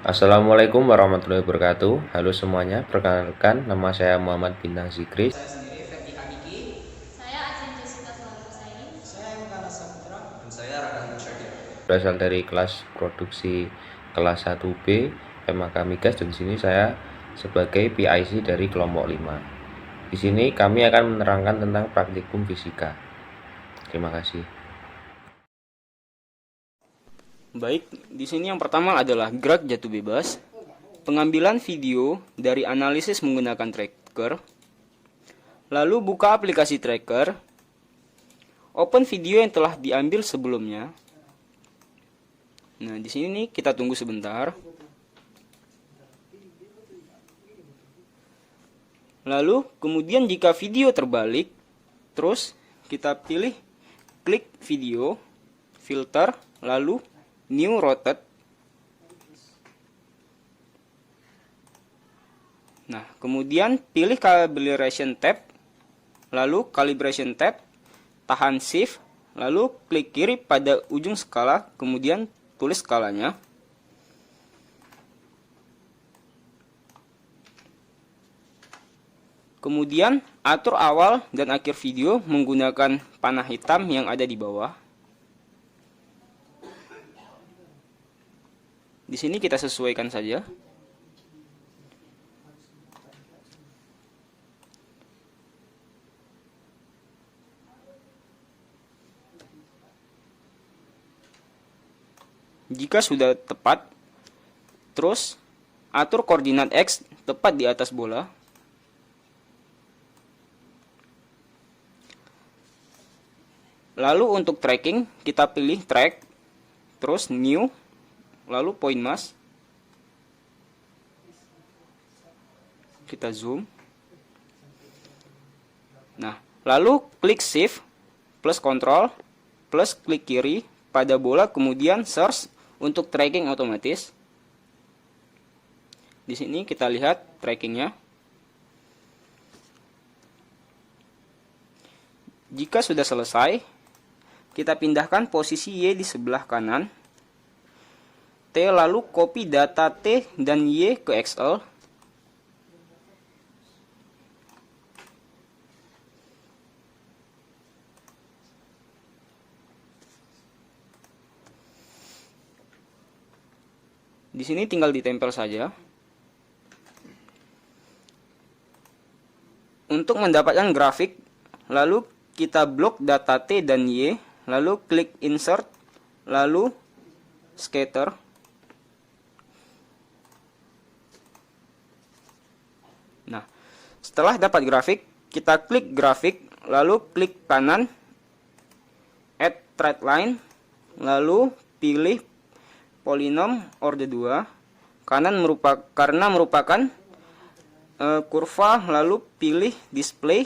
Assalamualaikum warahmatullahi wabarakatuh. Halo semuanya, perkenalkan nama saya Muhammad Bintang Zikri. Saya sendiri Febri Hamiki. Saya Ajen Jessica Salahusain. Saya Mukana Saputra. Dan saya Radha Syakir. Berasal dari kelas produksi kelas 1B MAK Migas, dan di sini saya sebagai PIC dari kelompok 5. Di sini kami akan menerangkan tentang praktikum fisika. Terima kasih. Baik, di sini yang pertama adalah gerak jatuh bebas, pengambilan video dari analisis menggunakan tracker, lalu buka aplikasi tracker, open video yang telah diambil sebelumnya. Nah, di sini nih kita tunggu sebentar. Lalu, kemudian jika video terbalik, terus kita pilih klik video, filter, lalu new rotate. Nah, kemudian pilih calibration tab, lalu calibration tab, tahan shift, lalu klik kiri pada ujung skala, kemudian tulis skalanya. Kemudian atur awal dan akhir video menggunakan panah hitam yang ada di bawah. Di sini kita sesuaikan saja. Jika sudah tepat, terus atur koordinat X tepat di atas bola. Lalu untuk tracking, kita pilih track, terus new, lalu point mass. Kita zoom. Nah, lalu klik shift plus control plus klik kiri pada bola, kemudian search untuk tracking otomatis. Di sini kita lihat trackingnya. Jika sudah selesai, kita pindahkan posisi Y di sebelah kanan. T, lalu copy data T dan Y ke Excel. Di sini tinggal ditempel saja. Untuk mendapatkan grafik, lalu kita blok data T dan Y, lalu klik insert, lalu scatter. Nah, setelah dapat grafik, kita klik grafik, lalu klik kanan, add thread line, lalu pilih polinom orde 2, kanan karena merupakan kurva, lalu pilih display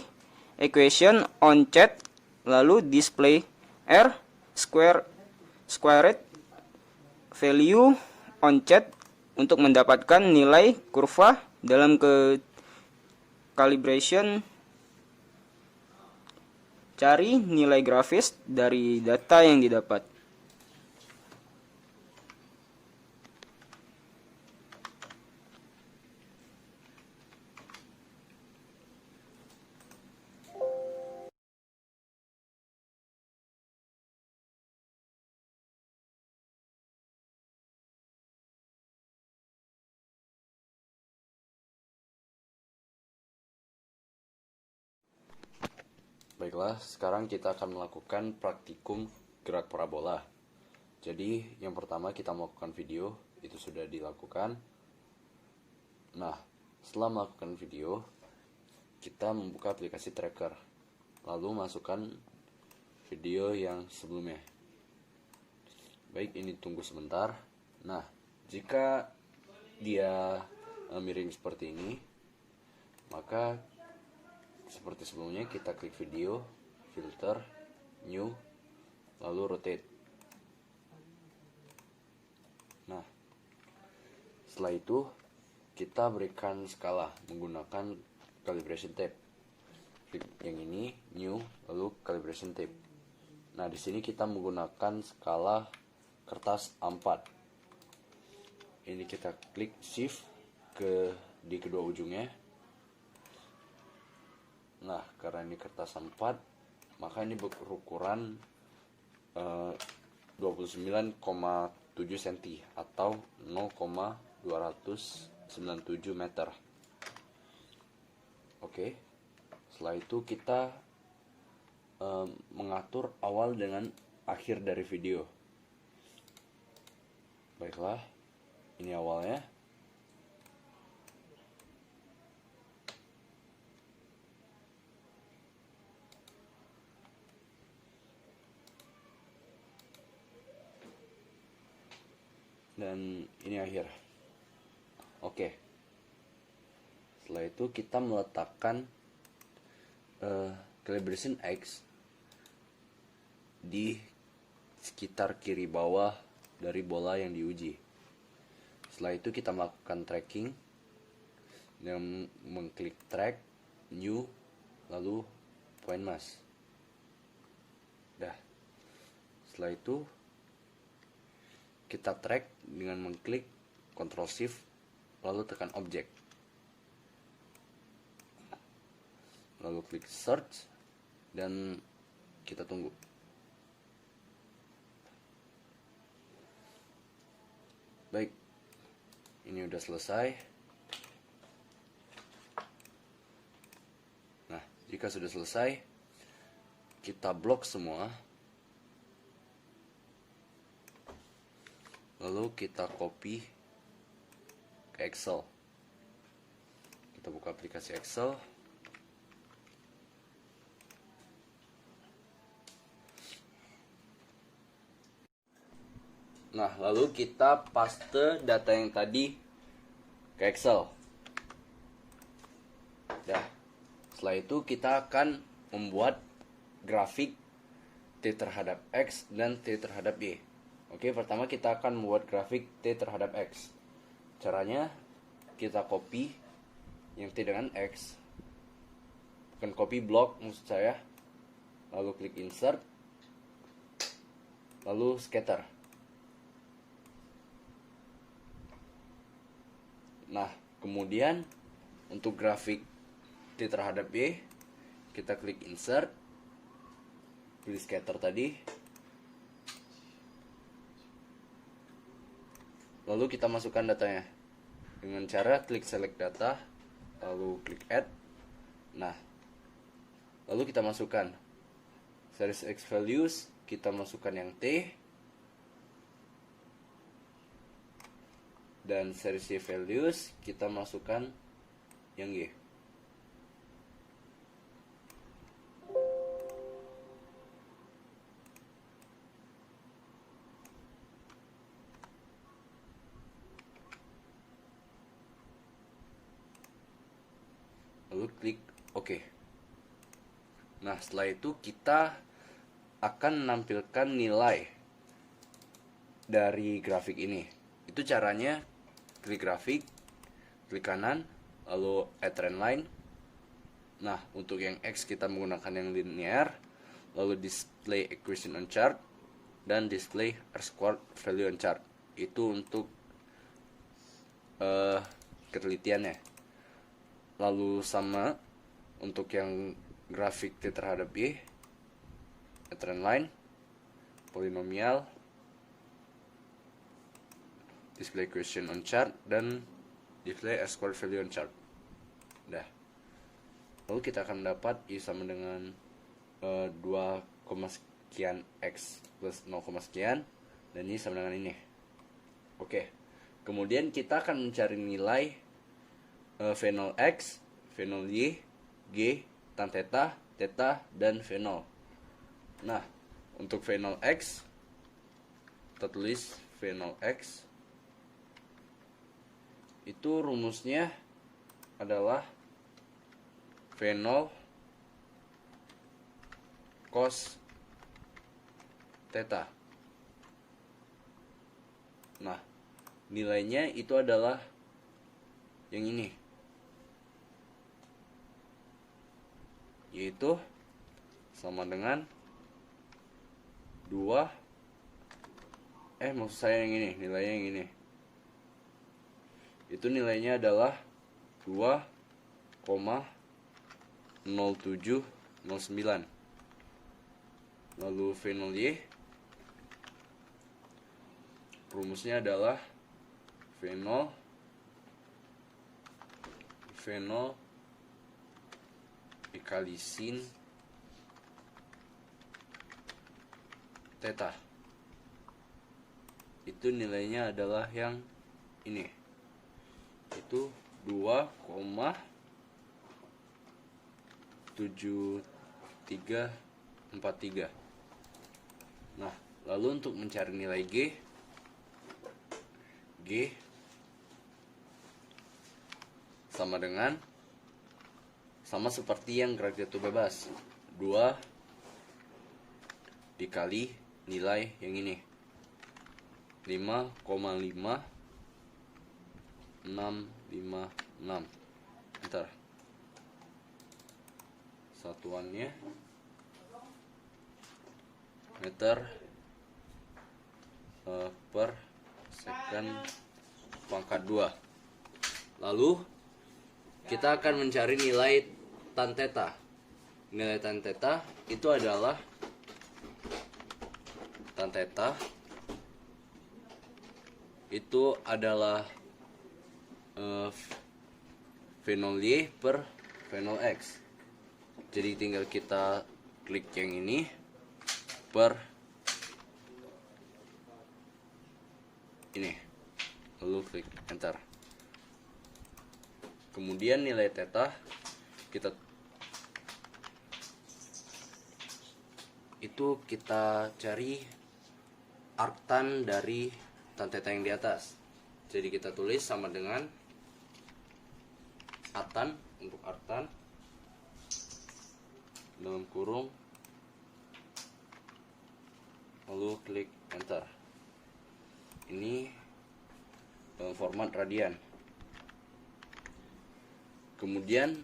equation on chat, lalu display r squared value on chat untuk mendapatkan nilai kurva dalam calibration. Cari nilai grafis dari data yang didapat. Baiklah, sekarang kita akan melakukan praktikum gerak parabola. Jadi, yang pertama kita melakukan video, itu sudah dilakukan. Nah, setelah melakukan video, kita membuka aplikasi tracker. Lalu masukkan video yang sebelumnya. Baik, ini tunggu sebentar. Nah, jika dia miring seperti ini, maka seperti sebelumnya kita klik video, filter, new, lalu rotate. Nah, setelah itu kita berikan skala menggunakan calibration tape. Klik yang ini, new, lalu calibration tape. Nah, di sini kita menggunakan skala kertas A4. ini kita klik shift di kedua ujungnya. Nah, karena ini kertas A4, maka ini berukuran 29,7 cm atau 0,297 meter. Oke, setelah itu kita mengatur awal dengan akhir dari video. Baiklah, ini awalnya. Dan ini akhir. Oke. Setelah itu kita meletakkan calibration X di sekitar kiri bawah dari bola yang diuji. Setelah itu kita melakukan tracking dengan mengklik track, new, lalu point mass. Dah. Setelah itu kita track dengan mengklik Ctrl Shift lalu tekan objek. Lalu klik search dan kita tunggu. Baik, ini udah selesai. Nah, jika sudah selesai, kita blok semua. Lalu kita copy ke Excel. Kita buka aplikasi Excel. Nah, lalu kita paste data yang tadi ke Excel. Dah. Setelah itu kita akan membuat grafik T terhadap X dan T terhadap Y. Oke, pertama kita akan membuat grafik T terhadap X. Caranya kita copy yang T dengan X. Bukan copy block maksud saya. Lalu klik insert. Lalu scatter. Nah, kemudian untuk grafik T terhadap Y, kita klik insert. Pilih scatter tadi. Lalu kita masukkan datanya dengan cara klik select data, lalu klik add. Nah, lalu kita masukkan series X values, kita masukkan yang T, dan series Y values kita masukkan yang Y. Lalu klik OK. Nah, setelah itu kita akan menampilkan nilai dari grafik ini. Itu caranya klik grafik, klik kanan, lalu add trend line. Nah, untuk yang X kita menggunakan yang linear, lalu display equation on chart, dan display R-squared value on chart. Itu untuk ketelitiannya. Lalu sama untuk yang grafik T terhadap Y, trend line, polinomial, display equation on chart, dan display R-squared value on chart. Dah. Lalu kita akan mendapat Y sama dengan 2, sekian X plus 0, sekian, dan Y sama dengan ini. Oke. Kemudian kita akan mencari nilai V0 X, V0 Y, G, tan theta, theta, dan V0. Nah, untuk V0 X, kita tulis V0 X. Itu rumusnya adalah V0 cos theta. Nah, nilainya itu adalah yang ini, yaitu sama dengan 2, maksud saya yang ini, nilainya yang ini, itu nilainya adalah 2,0709. Lalu fenol Y, rumusnya adalah fenol dikali sin theta. Itu nilainya adalah yang ini, itu 2,7343. Nah, lalu untuk mencari nilai G sama seperti yang gerak jatuh bebas, 2 dikali nilai yang ini, 5,5656. Bentar, satuannya meter per second pangkat 2. Lalu kita akan mencari nilai tan theta. Nilai tan theta itu adalah fenol Y per fenol X. Jadi tinggal kita klik yang ini per ini, lalu klik enter. Kemudian nilai theta kita cari arctan dari tan theta yang di atas. Jadi kita tulis sama dengan arctan, untuk arctan dalam kurung, lalu klik enter. Ini dalam format radian. Kemudian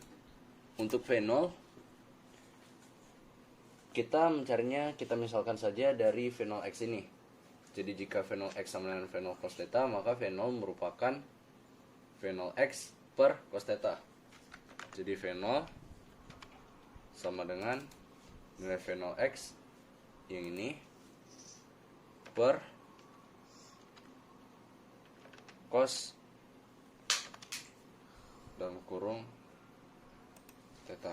untuk fenol kita mencarinya, kita misalkan saja dari fenol X ini. Jadi jika fenol X sama dengan fenol cos theta, maka fenol merupakan fenol X per cos theta. Jadi fenol sama dengan nilai fenol X yang ini per cos dalam kurung theta,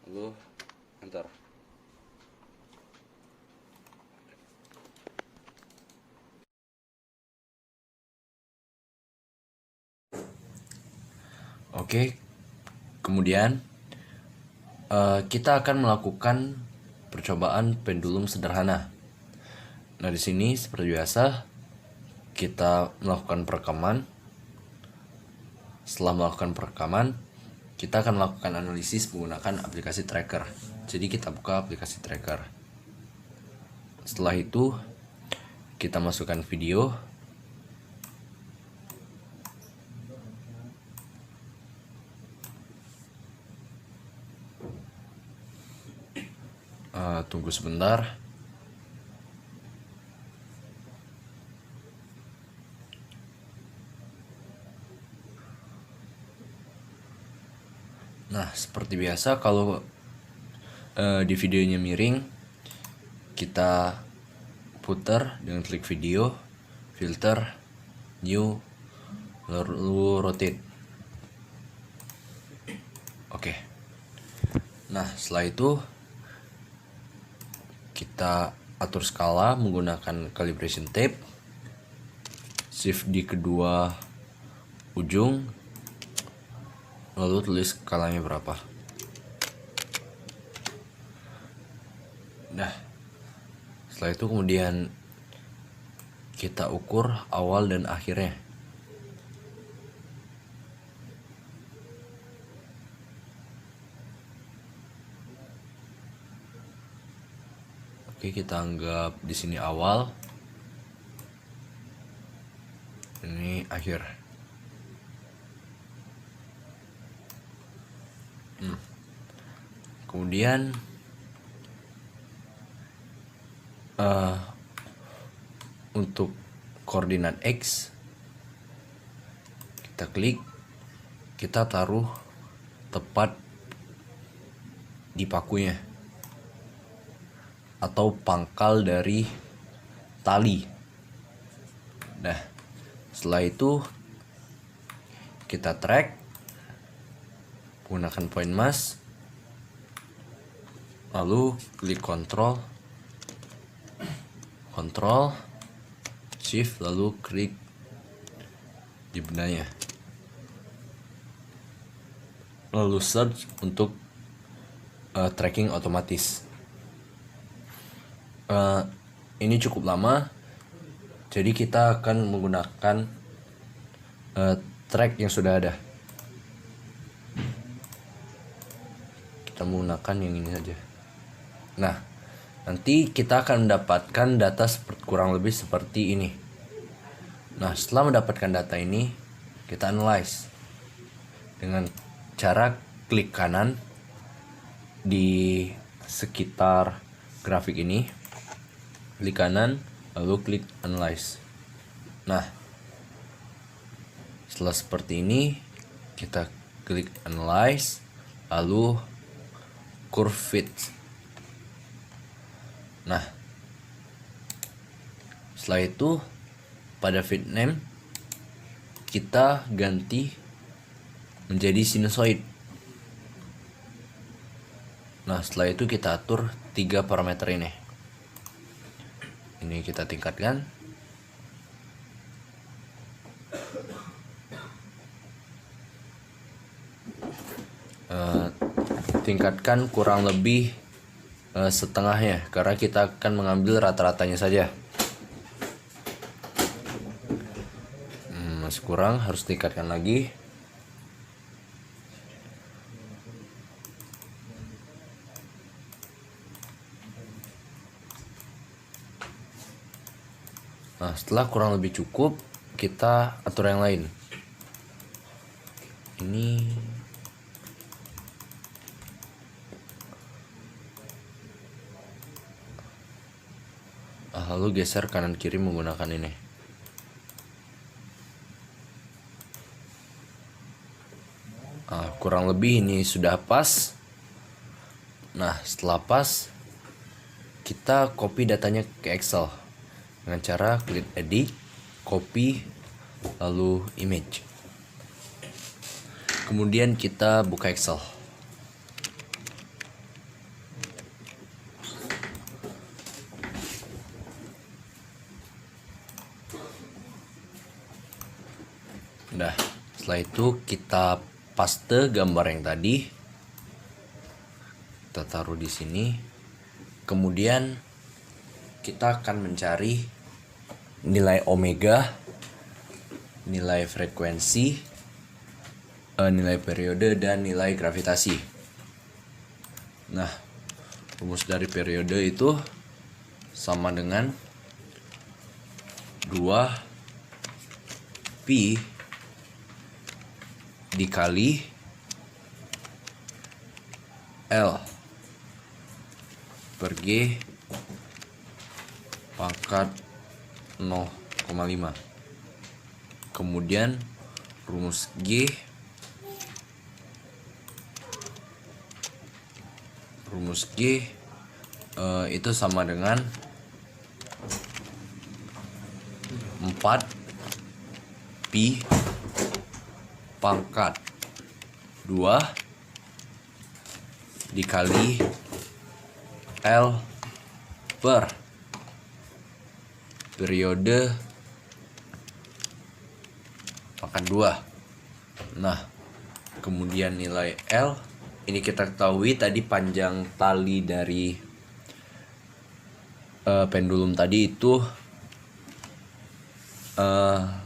lalu enter. Oke, kemudian kita akan melakukan percobaan pendulum sederhana. Nah, di sini seperti biasa kita melakukan perekaman. Setelah melakukan perekaman, kita akan melakukan analisis menggunakan aplikasi tracker. Jadi kita buka aplikasi tracker. Setelah itu kita masukkan video. Tunggu sebentar. Nah, seperti biasa kalau di videonya miring, kita putar dengan klik video, filter, new, lalu rotate. Oke. Nah, setelah itu kita atur skala menggunakan calibration tape, shift di kedua ujung, lalu tulis skalanya berapa. Nah, setelah itu kemudian kita ukur awal dan akhirnya. Oke, kita anggap di sini awal, ini akhir. Kemudian untuk koordinat X kita klik, kita taruh tepat di pakunya atau pangkal dari tali. Nah, setelah itu kita track menggunakan point mouse, lalu klik Ctrl Shift, lalu klik di benanya, lalu search untuk tracking otomatis. Ini cukup lama, jadi kita akan menggunakan track yang sudah ada. Kita menggunakan yang ini saja. Nah, nanti kita akan mendapatkan data kurang lebih seperti ini. Nah, setelah mendapatkan data ini, kita analyze dengan cara klik kanan di sekitar grafik ini, klik kanan lalu klik analyze. Nah, setelah seperti ini kita klik analyze lalu curve fit. Nah, setelah itu pada fit name kita ganti menjadi sinusoid. Nah, setelah itu kita atur 3 parameter ini. Ini kita tingkatkan. Tingkatkan kurang lebih setengahnya, karena kita akan mengambil rata-ratanya saja. Masih kurang, harus tingkatkan lagi. Nah, setelah kurang lebih cukup, kita atur yang lain. Ini lalu geser kanan kiri menggunakan ini. Kurang lebih ini sudah pas. Nah, setelah pas, kita copy datanya ke Excel dengan cara klik edit, copy, lalu image. Kemudian kita buka Excel. Nah, setelah itu kita paste gambar yang tadi, kita taruh di sini. Kemudian kita akan mencari nilai omega, nilai frekuensi, nilai periode, dan nilai gravitasi. Nah, rumus dari periode itu sama dengan 2 pi dikali L per G pangkat 0,5. Kemudian rumus G itu sama dengan 4 pi pangkat 2 dikali L per periode pangkat 2. Nah, kemudian nilai L ini kita ketahui tadi panjang tali dari pendulum tadi itu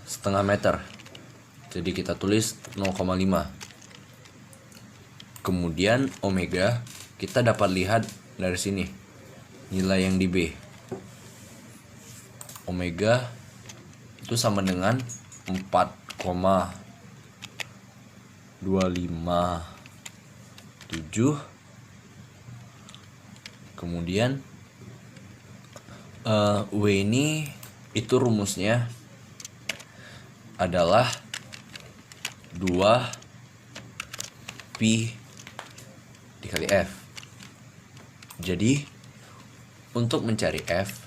setengah meter. Jadi kita tulis 0,5. Kemudian omega kita dapat lihat dari sini nilai yang di B. Omega itu sama dengan 4,257. Kemudian W ini itu rumusnya adalah 2 Pi dikali F. Jadi untuk mencari F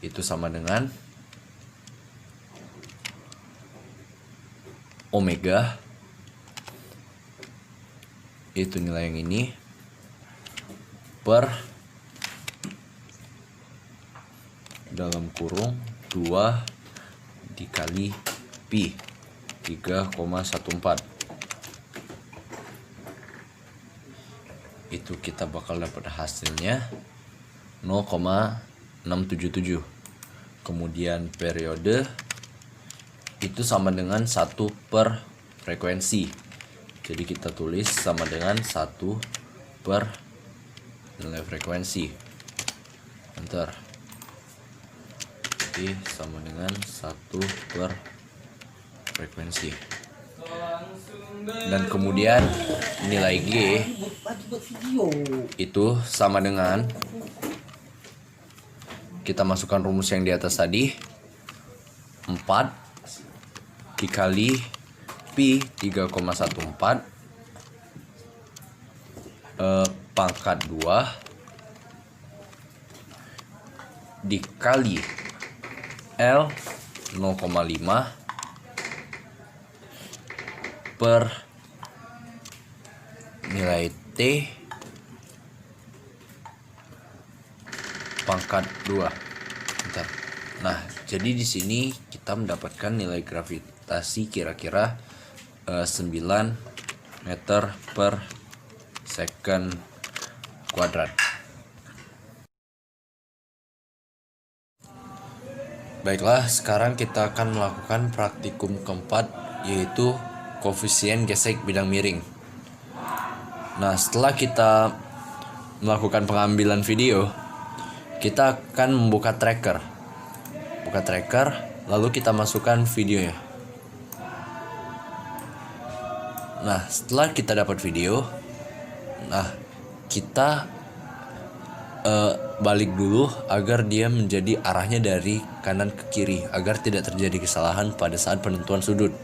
itu sama dengan omega, itu nilai yang ini, per dalam kurung 2 dikali Pi 3,14. Itu kita bakal dapat hasilnya 0,677. Kemudian periode itu sama dengan 1 per frekuensi. Jadi kita tulis sama dengan 1 per nilai frekuensi. Enter. Jadi sama dengan 1 per frekuensi. Dan kemudian nilai G itu sama dengan, kita masukkan rumus yang di atas tadi, 4 dikali Pi 3,14 pangkat 2 dikali L 0,5 per nilai T pangkat 2. Bentar. Nah, jadi di sini kita mendapatkan nilai gravitasi kira-kira 9 meter per second kuadrat. Baiklah, sekarang kita akan melakukan praktikum keempat, yaitu koefisien gesek bidang miring. Nah, setelah kita melakukan pengambilan video, kita akan membuka tracker. Buka tracker, lalu kita masukkan videonya. Nah, setelah kita dapat video, nah kita balik dulu agar dia menjadi arahnya dari kanan ke kiri, agar tidak terjadi kesalahan pada saat penentuan sudut.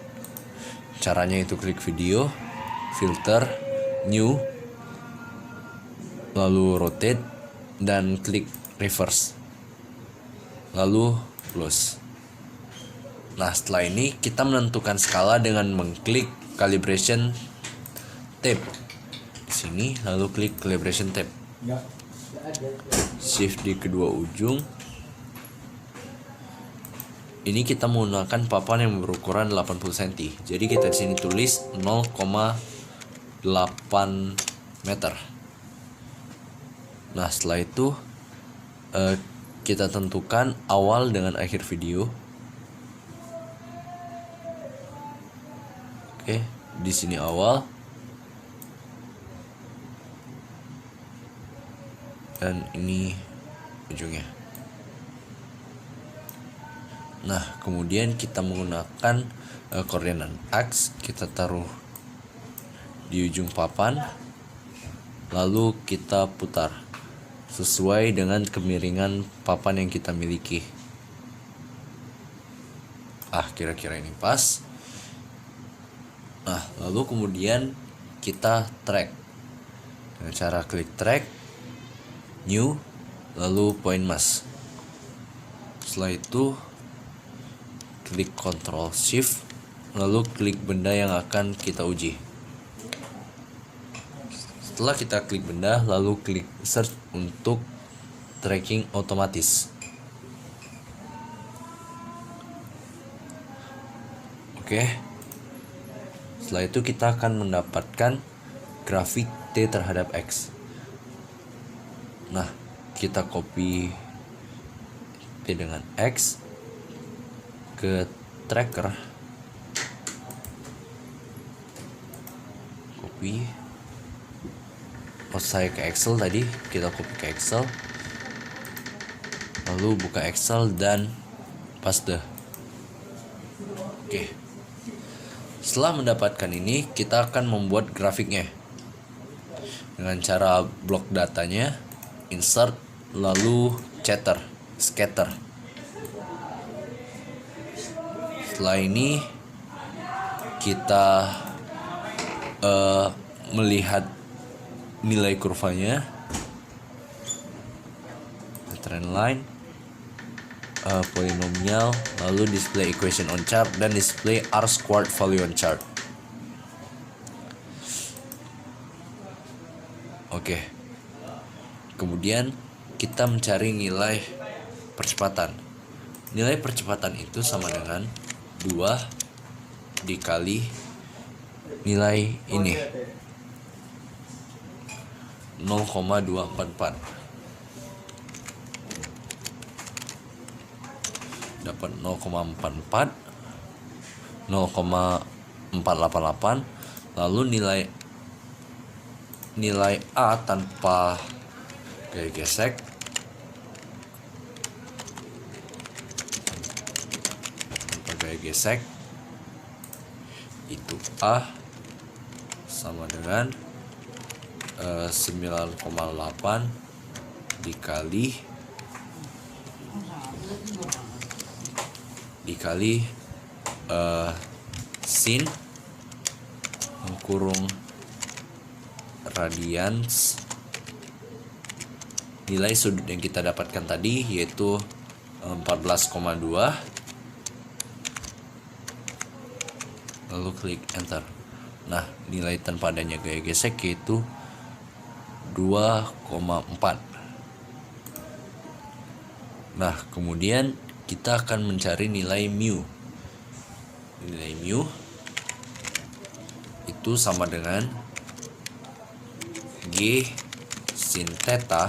Caranya itu klik video, filter, new, lalu rotate, dan klik reverse, lalu close. Nah, setelah ini kita menentukan skala dengan mengklik calibration tab di sini, lalu klik calibration tab, shift di kedua ujung. Ini kita menggunakan papan yang berukuran 80 cm. Jadi kita di sini tulis 0,8 meter. Nah, setelah itu kita tentukan awal dengan akhir video. Oke, di sini awal. Dan ini ujungnya. Nah, kemudian kita menggunakan koordinat X, kita taruh di ujung papan, lalu kita putar sesuai dengan kemiringan papan yang kita miliki. Kira-kira ini pas. Nah, lalu kemudian kita track dengan cara klik track, new, lalu point mass. Setelah itu klik Ctrl Shift, lalu klik benda yang akan kita uji. Setelah kita klik benda, lalu klik search untuk tracking otomatis. Oke. Setelah itu kita akan mendapatkan grafik T terhadap X. Nah, kita copy T dengan X ke tracker, copy. Saya ke Excel tadi, kita copy ke Excel, lalu buka Excel dan paste. Oke. Setelah mendapatkan ini, kita akan membuat grafiknya dengan cara blok datanya, insert, lalu scatter. Setelah ini kita melihat nilai kurvanya, trend line, polinomial, lalu display equation on chart, dan display R squared value on chart. Oke. Kemudian kita mencari nilai percepatan. Nilai percepatan itu sama dengan 2 dikali nilai ini, 0,244. Dapat 0,44, 0,488. Lalu nilai A tanpa gaya gesek itu A sama dengan 9,8 dikali sin kurung radians nilai sudut yang kita dapatkan tadi, yaitu 14,2. Lalu klik enter. Nah, nilai tanpa adanya gaya gesek yaitu 2,4. Nah, kemudian kita akan mencari nilai mu. Nilai mu itu sama dengan G sin theta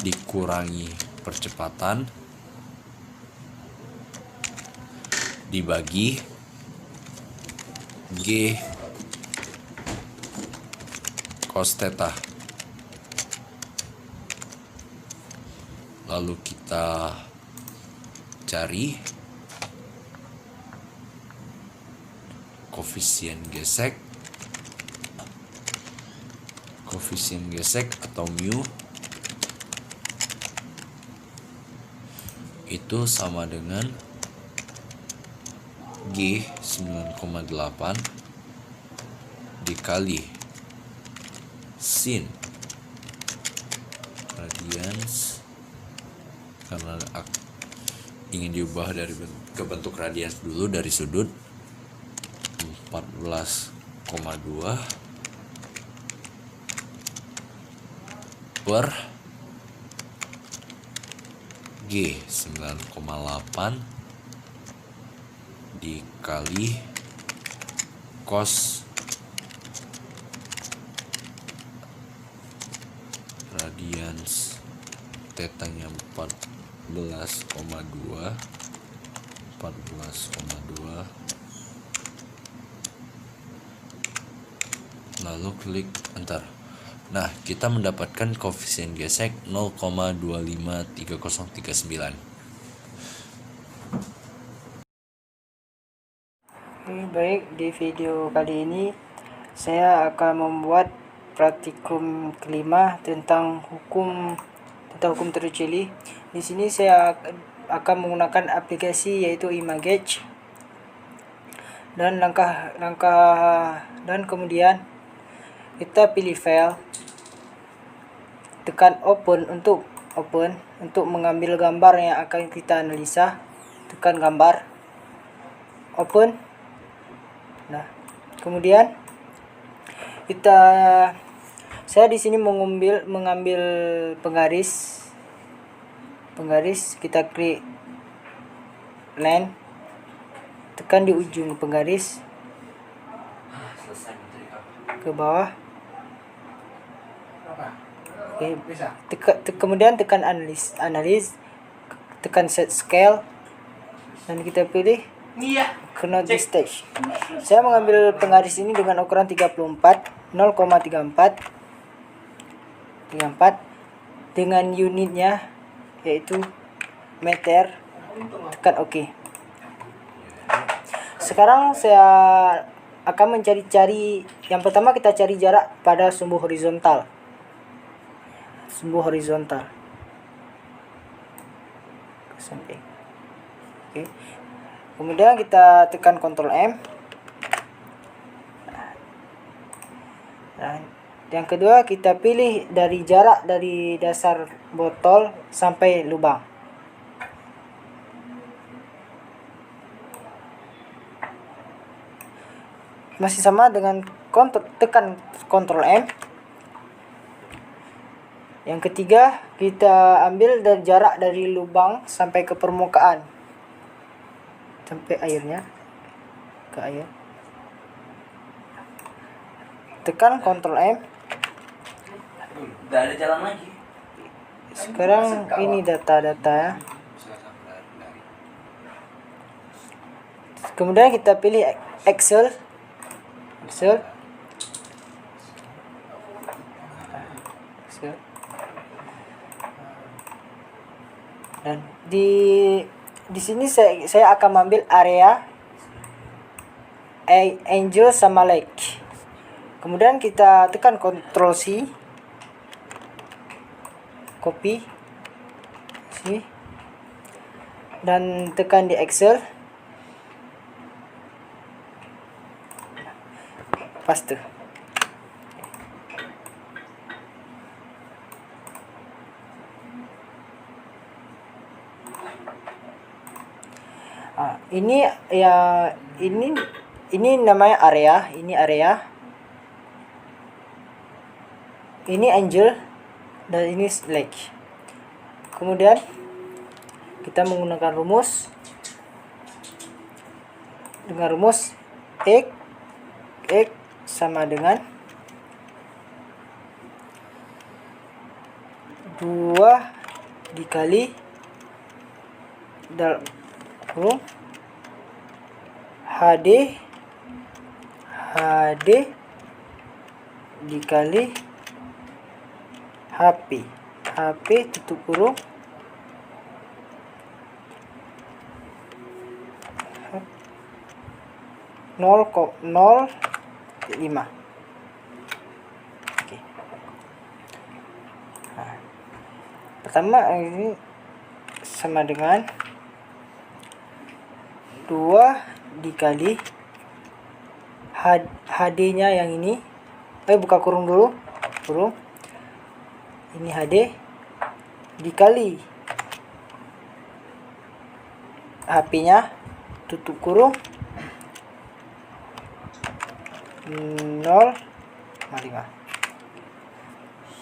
dikurangi percepatan dibagi G cos theta. Lalu kita cari koefisien gesek atau mu itu sama dengan G 9,8 dikali sin radians, karena ingin diubah ke bentuk radians dulu dari sudut, 14,2 per G 9,8 dikali cos radians tetanya 14,2 lalu klik enter. Nah, kita mendapatkan koefisien gesek 0,253039. Baik, di video kali ini saya akan membuat praktikum kelima tentang hukum tercili. Di sini saya akan menggunakan aplikasi yaitu Imagech, dan kemudian kita pilih file, tekan open untuk mengambil gambar yang akan kita analisa. Tekan gambar, open. Nah, kemudian saya di sini mengambil penggaris, kita klik line, tekan di ujung penggaris ke bawah. Kemudian tekan analis, tekan set scale, dan kita pilih Cannot Stage. Saya mengambil penggaris ini dengan ukuran 0,34 dengan unitnya yaitu meter. Tekan OK. Sekarang saya akan mencari yang pertama, kita cari jarak pada sumbu horizontal. sumbu horizontal ke samping. Oke. Kemudian kita tekan Ctrl M. Nah, yang kedua kita pilih dari jarak dari dasar botol sampai lubang. Masih sama dengan tekan Ctrl M. Yang ketiga kita ambil dari jarak dari lubang sampai ke permukaan, sampai airnya ke air. Tekan Ctrl M. Udah ada jalan lagi. Sekarang ini data-data ya. Kemudian kita pilih Excel. Dan di sini saya akan mengambil area Angel sama Lake. Kemudian kita tekan Ctrl C, copy, sini, dan tekan di Excel, paste. Ini ya, ini namanya area, ini area. Ini Angel dan ini Lake. Kemudian kita menggunakan rumus. Dengan rumus X sama dengan 2 dikali dalam kurung HD dikali HP tutup kurung 0,05. Oke. Nah, pertama ini sama dengan 2 dikali HD-nya yang ini. Buka kurung dulu, kurung. Ini HD dikali HP-nya, tutup kurung 0,5.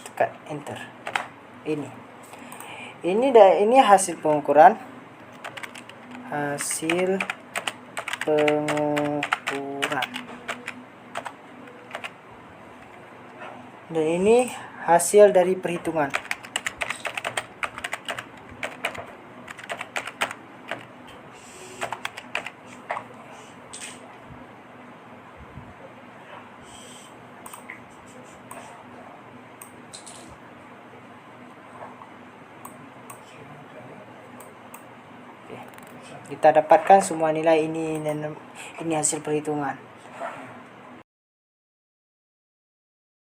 Tekan enter. Ini hasil pengukuran. Dan ini hasil dari perhitungan. Kita dapatkan semua nilai ini, dan ini hasil perhitungan.